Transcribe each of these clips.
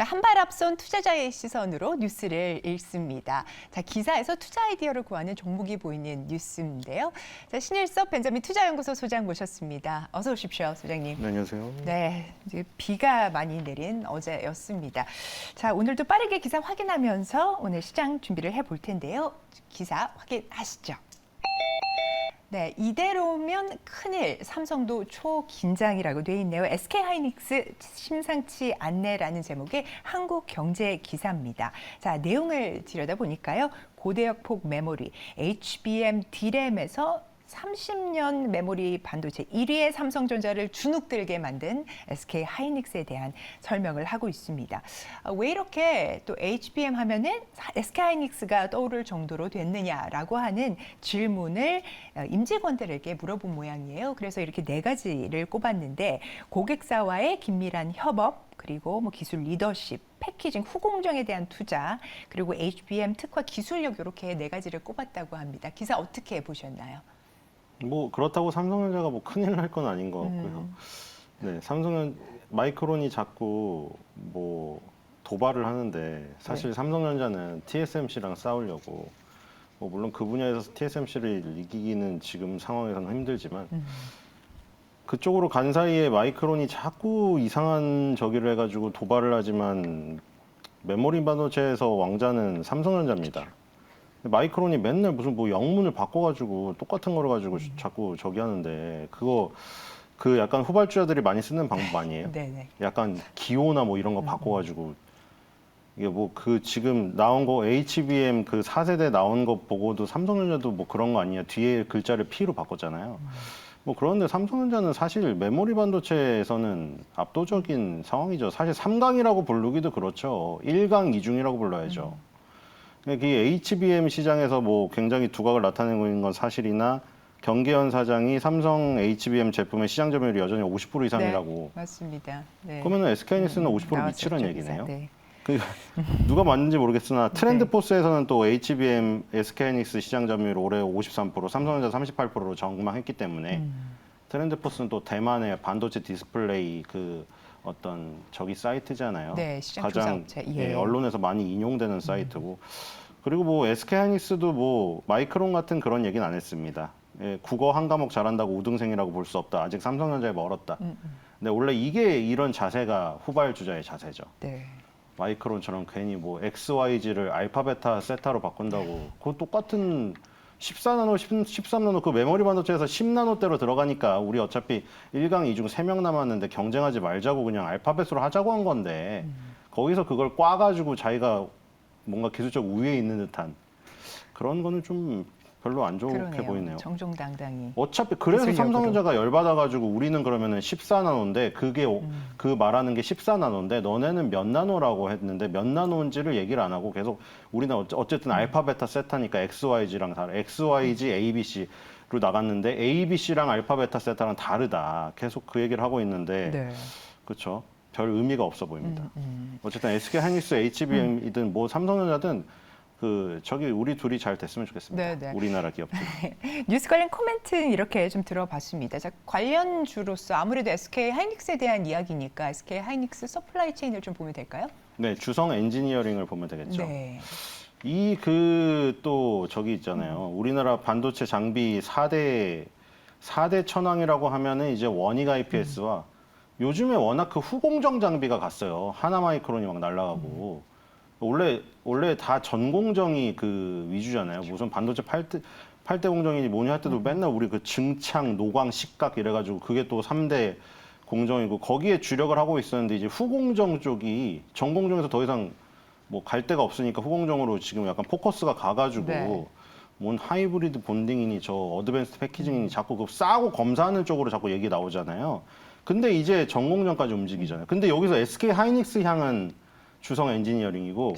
한 발 앞선 투자자의 시선으로 뉴스를 읽습니다. 자, 기사에서 투자 아이디어를 구하는 종목이 보이는 뉴스인데요. 자, 신일섭 벤자민 투자연구소 소장 모셨습니다. 어서 오십시오, 소장님. 네, 안녕하세요. 네, 이제 비가 많이 내린 어제였습니다. 자, 오늘도 빠르게 기사 확인하면서 오늘 시장 준비를 해볼 텐데요. 기사 확인하시죠. 네, 이대로면 큰일, 삼성도 초긴장이라고 돼 있네요. SK하이닉스 심상치 않네라는 제목의 한국경제 기사입니다. 자, 내용을 들여다보니까요. 고대역폭 메모리, HBM D램에서 30년 메모리 반도체 1위의 삼성전자를 주눅들게 만든 SK하이닉스에 대한 설명을 하고 있습니다. 왜 이렇게 또 HBM 하면은 SK하이닉스가 떠오를 정도로 됐느냐라고 하는 질문을 임직원들에게 물어본 모양이에요. 그래서 이렇게 네 가지를 꼽았는데 고객사와의 긴밀한 협업, 그리고 뭐 기술 리더십, 패키징, 후공정에 대한 투자, 그리고 HBM 특화 기술력 이렇게 네 가지를 꼽았다고 합니다. 기사 어떻게 보셨나요? 뭐 그렇다고 삼성전자가 뭐 큰일 날 건 아닌 것 같고요. 네, 마이크론이 자꾸 뭐 도발을 하는데 사실 네. 삼성전자는 TSMC랑 싸우려고 뭐 물론 그 분야에서 TSMC를 이기기는 지금 상황에서는 힘들지만 그쪽으로 간 사이에 마이크론이 자꾸 이상한 저기를 해가지고 도발을 하지만 메모리 반도체에서 왕자는 삼성전자입니다. 마이크론이 맨날 무슨 뭐 영문을 바꿔가지고 똑같은 거를 가지고 자꾸 저기 하는데 그거 그 약간 후발주자들이 많이 쓰는 방법 아니에요? 네네. 약간 기호나 뭐 이런 거 바꿔가지고 이게 뭐 그 지금 나온 거 HBM 그 4세대 나온 거 보고도 삼성전자도 뭐 그런 거 아니냐 뒤에 글자를 P로 바꿨잖아요. 뭐 그런데 삼성전자는 사실 메모리 반도체에서는 압도적인 상황이죠. 사실 3강이라고 부르기도 그렇죠. 1강 2중이라고 불러야죠. 이 HBM 시장에서 뭐 굉장히 두각을 나타내고 있는 건 사실이나 경계현 사장이 삼성 HBM 제품의 시장 점유율이 여전히 50% 이상이라고. 네, 맞습니다. 네. 그러면 SK하이닉스는 50% 나왔었죠, 미치란 기사. 얘기네요. 네. 그 누가 맞는지 모르겠으나 트렌드 네. 포스에서는 또 HBM, SK하이닉스 시장 점유율 올해 53%, 삼성전자 38%로 전망했기 때문에 트렌드 포스는 또 대만의 반도체 디스플레이 그 어떤 저기 사이트잖아요. 네, 시장 가장 조사업체. 예. 언론에서 많이 인용되는 사이트고. 그리고 뭐 SK하이닉스도 뭐 마이크론 같은 그런 얘기는 안 했습니다. 예, 국어 한 과목 잘한다고 우등생이라고 볼 수 없다. 아직 삼성전자에 멀었다. 근데 원래 이게 이런 자세가 후발주자의 자세죠. 네. 마이크론처럼 괜히 뭐 XYZ를 알파, 베타, 세타로 바꾼다고 그거 똑같은 14나노, 13나노 그 메모리 반도체에서 10나노대로 들어가니까 우리 어차피 1강 2중 3명 남았는데 경쟁하지 말자고 그냥 알파벳으로 하자고 한 건데 거기서 그걸 꽈가지고 자기가 뭔가 기술적 우위에 있는 듯한 그런 거는 좀 별로 안 좋게 그러네요. 보이네요. 정정당당히. 어차피 그래서 기술력으로. 삼성전자가 열받아가지고 우리는 그러면은 14나노인데 그게 그 말하는 게 14나노인데 너네는 몇 나노라고 했는데 몇 나노인지를 얘기를 안 하고 계속 우리는 어쨌든 알파, 베타, 세타니까 XYZ랑 다르 XYZ, ABC로 나갔는데 ABC랑 알파, 베타, 세타랑 다르다. 계속 그 얘기를 하고 있는데 네. 그렇죠. 별 의미가 없어 보입니다. 어쨌든 SK하이닉스, HBM이든 뭐 삼성전자든 그 저기 우리 둘이 잘 됐으면 좋겠습니다. 네, 네. 우리나라 기업들. 뉴스 관련 코멘트 이렇게 좀 들어봤습니다. 자, 관련주로서 아무래도 SK하이닉스에 대한 이야기니까 SK하이닉스 서플라이 체인을 좀 보면 될까요? 네, 주성 엔지니어링을 보면 되겠죠. 네. 이 그 또 저기 있잖아요. 우리나라 반도체 장비 4대 천왕이라고 하면은 이제 원익 IPS와 요즘에 워낙 그 후공정 장비가 갔어요. 하나마이크론이 막 날라가고. 원래 다 전공정이 그 위주잖아요. 무슨 반도체 8대 공정이니 뭐니 할 때도 맨날 우리 그 증창, 노광, 식각 이래가지고 그게 또 3대 공정이고 거기에 주력을 하고 있었는데 이제 후공정 쪽이 전공정에서 더 이상 뭐 갈 데가 없으니까 후공정으로 지금 약간 포커스가 가가지고 네. 뭔 하이브리드 본딩이니 저 어드밴스드 패키징이니 자꾸 그 싸고 검사하는 쪽으로 자꾸 얘기 나오잖아요. 근데 이제 전공정까지 움직이잖아요. 근데 여기서 SK 하이닉스 향은 주성 엔지니어링이고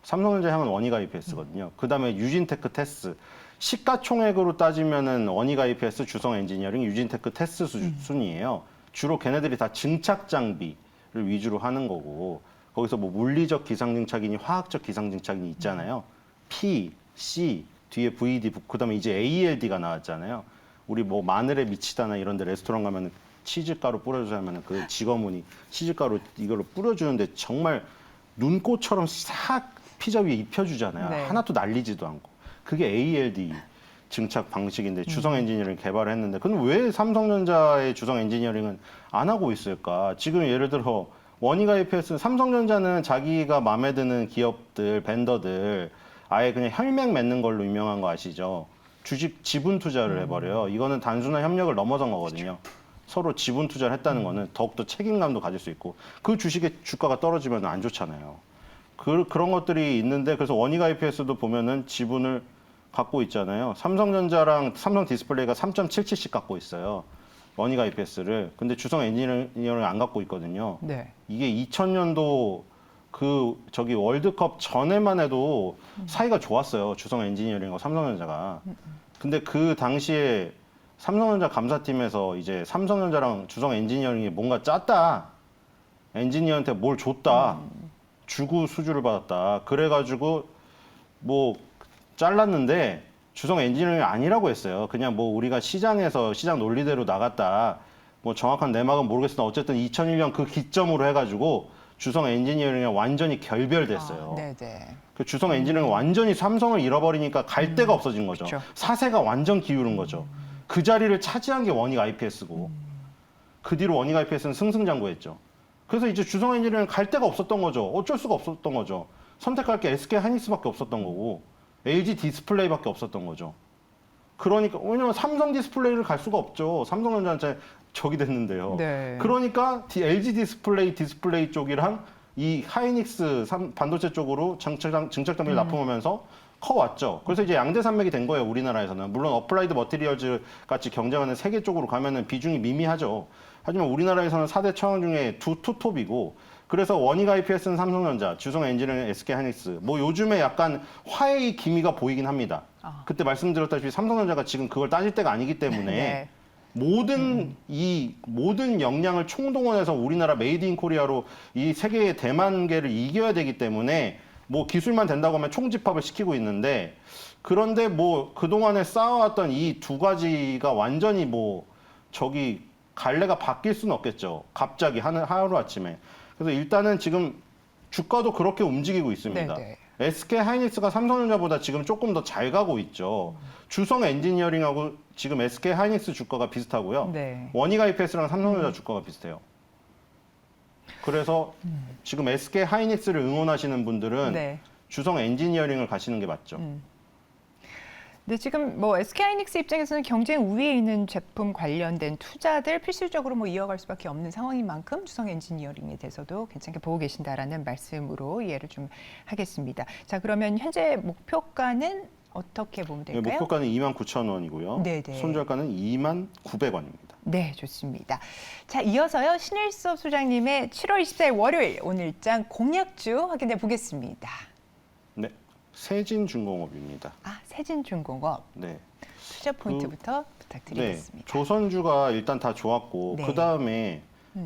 삼성전자 향은 원익 IPS거든요. 그다음에 유진테크 테스. 시가총액으로 따지면은 원익 IPS, 주성 엔지니어링, 유진테크 테스 순이에요. 주로 걔네들이 다 증착 장비를 위주로 하는 거고 거기서 뭐 물리적 기상증착이니 화학적 기상증착이니 있잖아요. P, C, 뒤에 VD, 그다음에 이제 ALD가 나왔잖아요. 우리 뭐 마늘에 미치다나 이런 데 레스토랑 가면은 치즈가루 뿌려주자 하면은 그 직원분이 치즈가루 이걸로 뿌려주는데 정말 눈꽃처럼 싹 피자 위에 입혀주잖아요. 네. 하나도 날리지도 않고. 그게 ALD 증착 방식인데 주성 엔지니어링 개발을 했는데 근데 왜 삼성전자의 주성 엔지니어링은 안 하고 있을까? 지금 예를 들어 원희가 EPS 삼성전자는 자기가 마음에 드는 기업들, 벤더들 아예 그냥 혈맹 맺는 걸로 유명한 거 아시죠? 주식 지분 투자를 해버려요. 이거는 단순한 협력을 넘어선 거거든요. 서로 지분 투자를 했다는 거는 더욱더 책임감도 가질 수 있고 그 주식의 주가가 떨어지면 안 좋잖아요. 그런 것들이 있는데 그래서 원희가 IPS도 보면은 지분을 갖고 있잖아요. 삼성전자랑 삼성 디스플레이가 3.77씩 갖고 있어요. 원희가 IPS를. 근데 주성 엔지니어링을 안 갖고 있거든요. 네. 이게 2000년도 저기 월드컵 전에만 해도 사이가 좋았어요. 주성 엔지니어링과 삼성전자가. 근데 그 당시에 삼성전자 감사팀에서 이제 삼성전자랑 주성 엔지니어링이 뭔가 짰다. 엔지니어한테 뭘 줬다. 주고 수주를 받았다. 그래가지고 뭐 잘랐는데 주성 엔지니어링이 아니라고 했어요. 그냥 뭐 우리가 시장에서 시장 논리대로 나갔다. 뭐 정확한 내막은 모르겠으나 어쨌든 2001년 그 기점으로 해가지고 주성 엔지니어링이 완전히 결별됐어요. 네네. 그 주성 엔지니어링이 완전히 삼성을 잃어버리니까 갈 데가 없어진 거죠. 그쵸. 사세가 완전 기울은 거죠. 그 자리를 차지한 게 원희가 IPS고 그 뒤로 원희가 IPS는 승승장구했죠. 그래서 이제 주성 엔지니어링 갈 데가 없었던 거죠. 어쩔 수가 없었던 거죠. 선택할 게 SK 하이닉스밖에 없었던 거고 LG 디스플레이밖에 없었던 거죠. 그러니까 왜냐면 삼성 디스플레이를 갈 수가 없죠. 삼성전자한테 적이 됐는데요. 네. 그러니까 LG 디스플레이 쪽이랑 이 하이닉스 반도체 쪽으로 증착 장비를 납품하면서 커왔죠. 그래서 이제 양대 산맥이 된 거예요, 우리나라에서는. 물론 어플라이드 머티리얼즈 같이 경쟁하는 세계 쪽으로 가면은 비중이 미미하죠. 하지만 우리나라에서는 4대 처형 중에 투톱이고 그래서 원희가 IPS는 삼성전자, 주성 엔지니어링 SK 하이닉스. 뭐 요즘에 약간 화해의 기미가 보이긴 합니다. 그때 말씀드렸다시피 삼성전자가 지금 그걸 따질 때가 아니기 때문에 네. 모든 역량을 총동원해서 우리나라 메이드 인 코리아로 이 세계의 대만계를 이겨야 되기 때문에 뭐 기술만 된다고 하면 총집합을 시키고 있는데 그런데 뭐 그동안에 쌓아왔던 이 두 가지가 완전히 뭐 저기 갈래가 바뀔 수는 없겠죠. 갑자기 하루아침에. 그래서 일단은 지금 주가도 그렇게 움직이고 있습니다. 네네. SK 하이닉스가 삼성전자보다 지금 조금 더 잘 가고 있죠. 주성 엔지니어링하고 지금 SK 하이닉스 주가가 비슷하고요. 네. 원희가 IPS랑 삼성전자 주가가 비슷해요. 그래서 지금 SK 하이닉스를 응원하시는 분들은 네. 주성 엔지니어링을 가시는 게 맞죠. 근데 지금 뭐 SK하이닉스 입장에서는 경쟁 우위에 있는 제품 관련된 투자들 필수적으로 뭐 이어갈 수밖에 없는 상황인 만큼 주성 엔지니어링에 대해서도 괜찮게 보고 계신다라는 말씀으로 이해를 좀 하겠습니다. 자, 그러면 현재 목표가는 어떻게 보면 될까요? 목표가는 29,000원이고요. 네네. 손절가는 29,900원입니다. 네, 좋습니다. 자, 이어서요. 신일섭 소장님의 7월 24일 월요일 오늘 일장 공약주 확인해 보겠습니다. 네, 세진중공업입니다. 아, 세진중공업 네. 투자 포인트부터 부탁드리겠습니다. 네, 조선주가 일단 다 좋았고 네. 그 다음에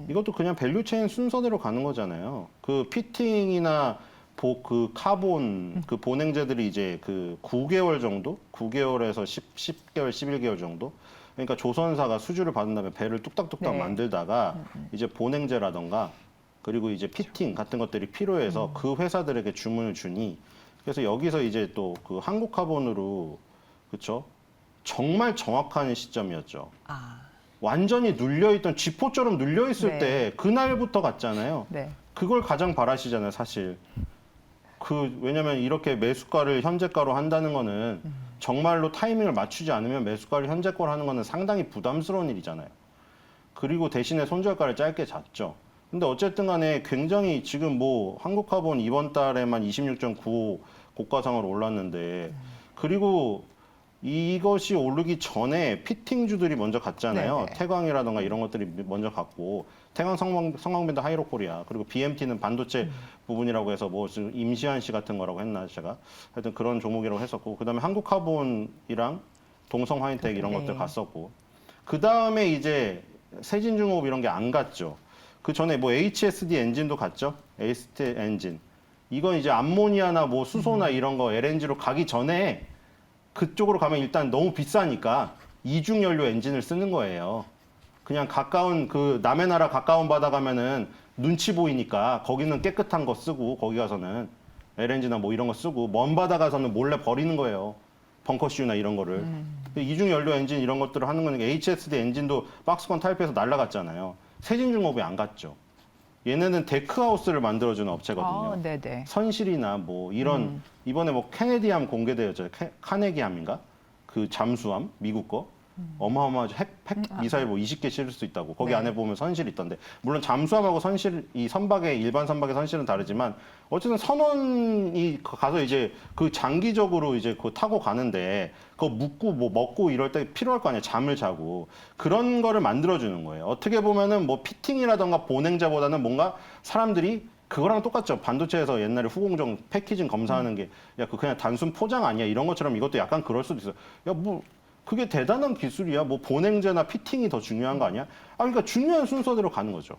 이것도 그냥 밸류체인 순서대로 가는 거잖아요. 그 피팅이나 그 카본 그 본행제들이 이제 그 9개월 정도, 9개월에서 10개월, 11개월 정도. 그러니까 조선사가 수주를 받은 다음에 배를 뚝딱뚝딱 네. 만들다가 이제 본행제라던가 그리고 이제 피팅 같은 것들이 필요해서 그 회사들에게 주문을 주니 그래서 여기서 이제 또 그 한국카본으로 그렇죠. 정말 정확한 시점이었죠. 아, 완전히 눌려있던 쥐포처럼 눌려있을 네. 때 그날부터 갔잖아요. 네. 그걸 가장 바라시잖아요, 사실. 왜냐면 이렇게 매수가를 현재가로 한다는 거는 정말로 타이밍을 맞추지 않으면 매수가를 현재가로 하는 거는 상당히 부담스러운 일이잖아요. 그리고 대신에 손절가를 짧게 잡죠. 근데 어쨌든 간에 굉장히 지금 뭐 한국카본 이번 달에만 26.95 고가상으로 올랐는데 그리고 이것이 오르기 전에 피팅주들이 먼저 갔잖아요. 네네. 태광이라던가 이런 것들이 먼저 갔고 태광 성광밴드 하이로코리아 그리고 BMT는 반도체 부분이라고 해서 뭐 지금 임시한 씨 같은 거라고 했나 제가 하여튼 그런 종목이라고 했었고 그다음에 한국카본이랑 동성화인텍 이런 네. 것들 갔었고 그다음에 이제 세진중공업 이런 게 안 갔죠. 그 전에 뭐 HSD 엔진도 갔죠. HSD 엔진. 이건 이제 암모니아나 뭐 수소나 이런 거 LNG로 가기 전에 그쪽으로 가면 일단 너무 비싸니까 이중 연료 엔진을 쓰는 거예요. 그냥 가까운 그 남의 나라 가까운 바다 가면은 눈치 보이니까 거기는 깨끗한 거 쓰고 거기 가서는 LNG나 뭐 이런 거 쓰고 먼 바다 가서는 몰래 버리는 거예요. 벙커슈나 이런 거를. 이중 연료 엔진 이런 것들을 하는 거니까 HSD 엔진도 박스권 타입해서 날라갔잖아요. 세진중업이 안 갔죠. 얘네는 데크하우스를 만들어주는 업체거든요. 네네. 선실이나 뭐 이런 이번에 뭐 케네디함 공개되었죠. 카네기함인가? 그 잠수함 미국 거. 어마어마하죠. 핵 미사일 뭐 20개 실을 수 있다고. 거기 네. 안에 보면 선실이 있던데. 물론 잠수함하고 선실 이 선박의 일반 선박의 선실은 다르지만 어쨌든 선원이 가서 이제 그 장기적으로 이제 그 타고 가는데 그거 묵고 뭐 먹고 이럴 때 필요할 거 아니에요. 잠을 자고. 그런 거를 만들어 주는 거예요. 어떻게 보면은 뭐 피팅이라던가 보냉자보다는 뭔가 사람들이 그거랑 똑같죠. 반도체에서 옛날에 후공정 패키징 검사하는 게 야, 그 그냥 단순 포장 아니야. 이런 것처럼 이것도 약간 그럴 수도 있어요. 야, 뭐 그게 대단한 기술이야. 뭐 보냉제나 피팅이 더 중요한 거 아니야? 아, 그러니까 중요한 순서대로 가는 거죠.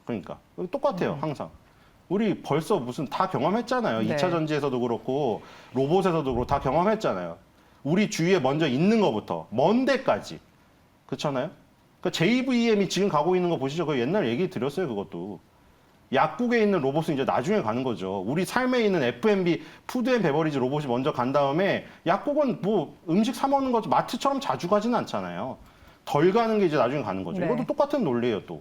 그러니까 똑같아요, 항상. 우리 벌써 무슨 다 경험했잖아요. 네. 2차 전지에서도 그렇고 로봇에서도 그렇고 다 경험했잖아요. 우리 주위에 먼저 있는 것부터 먼 데까지. 그렇잖아요? 그러니까 JVM이 지금 가고 있는 거 보시죠. 그 옛날 얘기 드렸어요, 그것도. 약국에 있는 로봇은 이제 나중에 가는 거죠. 우리 삶에 있는 F&B, 푸드 앤 베버리지 로봇이 먼저 간 다음에 약국은 뭐 음식 사 먹는 거죠. 마트처럼 자주 가지는 않잖아요. 덜 가는 게 이제 나중에 가는 거죠. 네. 이것도 똑같은 논리예요, 또.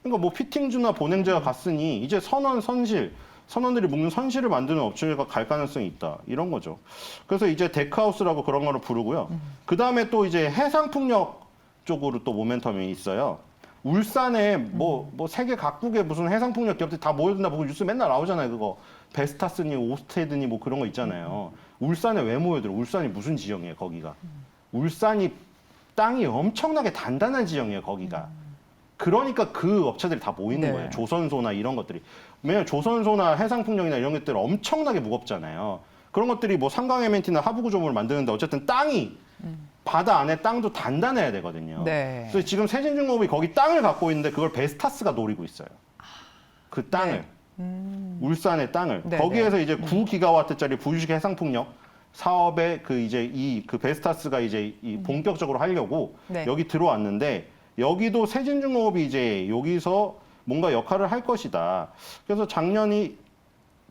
그러니까 뭐 피팅주나 보냉제가 갔으니 이제 선원들이 묶는 선실을 만드는 업체가 갈 가능성이 있다. 이런 거죠. 그래서 이제 데크하우스라고 그런 거를 부르고요. 그 다음에 또 이제 해상풍력 쪽으로 또 모멘텀이 있어요. 울산에 뭐 세계 각국의 무슨 해상풍력 기업들이 다 모여든다 보고 뉴스 맨날 나오잖아요. 그거 베스타스니 오스테드니 뭐 그런 거 있잖아요. 울산에 왜 모여들어? 울산이 무슨 지형이에요? 거기가 울산이 땅이 엄청나게 단단한 지형이에요. 거기가. 그러니까 그 업체들이 다 모이는 네. 거예요. 조선소나 이런 것들이. 왜냐면 조선소나 해상풍력이나 이런 것들 엄청나게 무겁잖아요. 그런 것들이 뭐 상강 MNT나 하부 구조물을 만드는데 어쨌든 땅이 바다 안에 땅도 단단해야 되거든요. 네. 그래서 지금 세진중공업이 거기 땅을 갖고 있는데 그걸 베스타스가 노리고 있어요. 그 땅을. 울산의 땅을. 네, 거기에서 이제 9기가와트짜리 부유식 해상풍력 사업에 그 이제 그 베스타스가 이제 이 본격적으로 하려고 네. 여기 들어왔는데 여기도 세진중공업이 이제 여기서 뭔가 역할을 할 것이다. 그래서 작년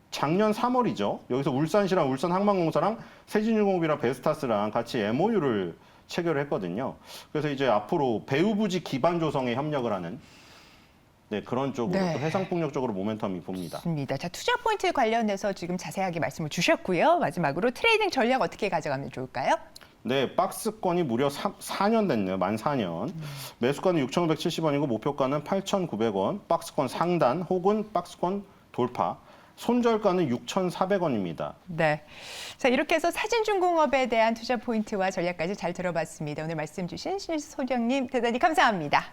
3월이죠. 여기서 울산시랑 울산항만공사랑 세진중공업이랑 베스타스랑 같이 MOU를 체결을 했거든요. 그래서 이제 앞으로 배후부지 기반 조성에 협력을 하는 그런 쪽으로 네. 또 해상풍력 쪽으로 모멘텀이 봅니다. 좋습니다. 자, 투자 포인트 관련해서 지금 자세하게 말씀을 주셨고요. 마지막으로 트레이딩 전략 어떻게 가져가면 좋을까요? 네, 박스권이 무려 4년 됐네요. 만 4년. 매수가는 6,570원이고 목표가는 8,900원. 박스권 상단 혹은 박스권 돌파. 손절가는 6,400원입니다. 네. 자, 이렇게 해서 사진중공업에 대한 투자 포인트와 전략까지 잘 들어봤습니다. 오늘 말씀 주신 신소장님 대단히 감사합니다.